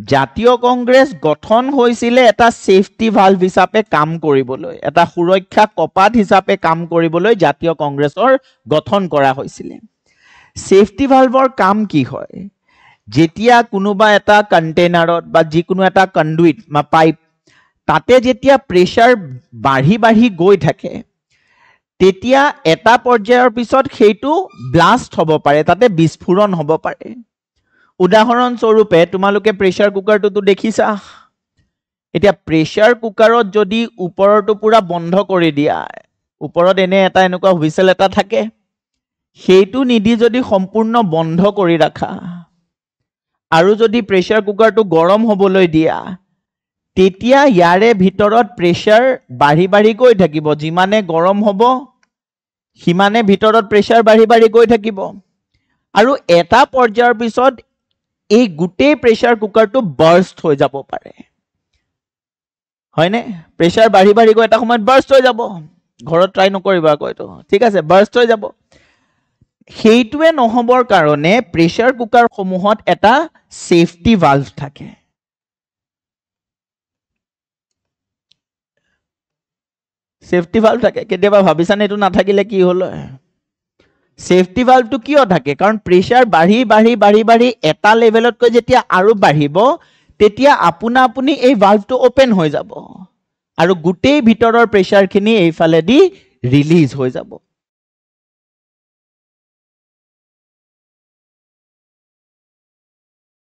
জাতীয় কংগ্ৰেছ গঠন হৈছিলে এটা সেফটি ভালভ হিচাপে কাম কৰিবলৈ, এটা সুৰক্ষা কপাট হিচাপে কাম কৰিবলৈ জাতীয় কংগ্ৰেছৰ গঠন কৰা হৈছিলে। সেফটি ভালভৰ কাম কি হয়? যেতিয়া কোনোবা এটা কন্টেইনাৰত বা যিকোনো এটা কন্ডুইট বা পাইপ তাতে যেতিয়া প্ৰেছাৰ বাঢ়ি বাঢ়ি গৈ থাকে, তেতিয়া এটা পৰ্যায়ৰ পিছত সেইটো ব্লাষ্ট হ'ব পাৰে, তাতে বিস্ফোৰণ হ'ব পাৰে। উদাহৰণস্বৰূপে তোমালোকে প্ৰেছাৰ কুকাৰটো দেখিছা। এতিয়া প্ৰেছাৰ কুকাৰত যদি ওপৰটো পুৰা বন্ধ কৰি দিয়া, ওপৰত এনে এটা এনেকুৱা হুইসেল এটা থাকে, সেইটো নিদি যদি সম্পূৰ্ণ বন্ধ কৰি ৰাখা আৰু যদি প্ৰেছাৰ কুকাৰটো গৰম হ'বলৈ দিয়া, তেতিয়া ইয়াৰে ভিতৰত প্ৰেছাৰ বাঢ়ি বাঢ়ি গৈ থাকিব। যিমানে গৰম হ'ব সিমানে ভিতৰত প্ৰেছাৰ বাঢ়ি বাঢ়ি গৈ থাকিব আৰু এটা পৰ্যায়ৰ পিছত এই গোটেই প্ৰেছাৰ কুকাৰটো বাৰ্ষ্ট হৈ যাব পাৰে, হয়নে? প্ৰেছাৰ বাঢ়ি বাঢ়ি গৈ এটা সময়ত বাৰ্ষ্ট হৈ যাব। ঘৰত ট্ৰাই নকৰিবা আকৌ এইটো, ঠিক আছে? বাৰ্ষ্ট হৈ যাব। সেইটোৱে নহবৰ কাৰণে প্ৰেছাৰ কুকাৰ সমূহত এটা সেফটি ভালভ থাকে। সেফটি ভালভ থাকে। কেতিয়াবা ভাবিছানে এইটো নাথাকিলে কি হ'ল? সেফটি ভালভটো কিয় থাকে? কাৰণ প্ৰেছাৰ বাঢ়ি বাঢ়ি বাঢ়ি বাঢ়ি এটা লেভেলতকৈ যেতিয়া আৰু বাঢ়িব, তেতিয়া আপোনা আপুনি এই ভালভটো ওপেন হৈ যাব আৰু গোটেই ভিতৰৰ প্ৰেছাৰখিনি এইফালেদি ৰিলিজ হৈ যাব।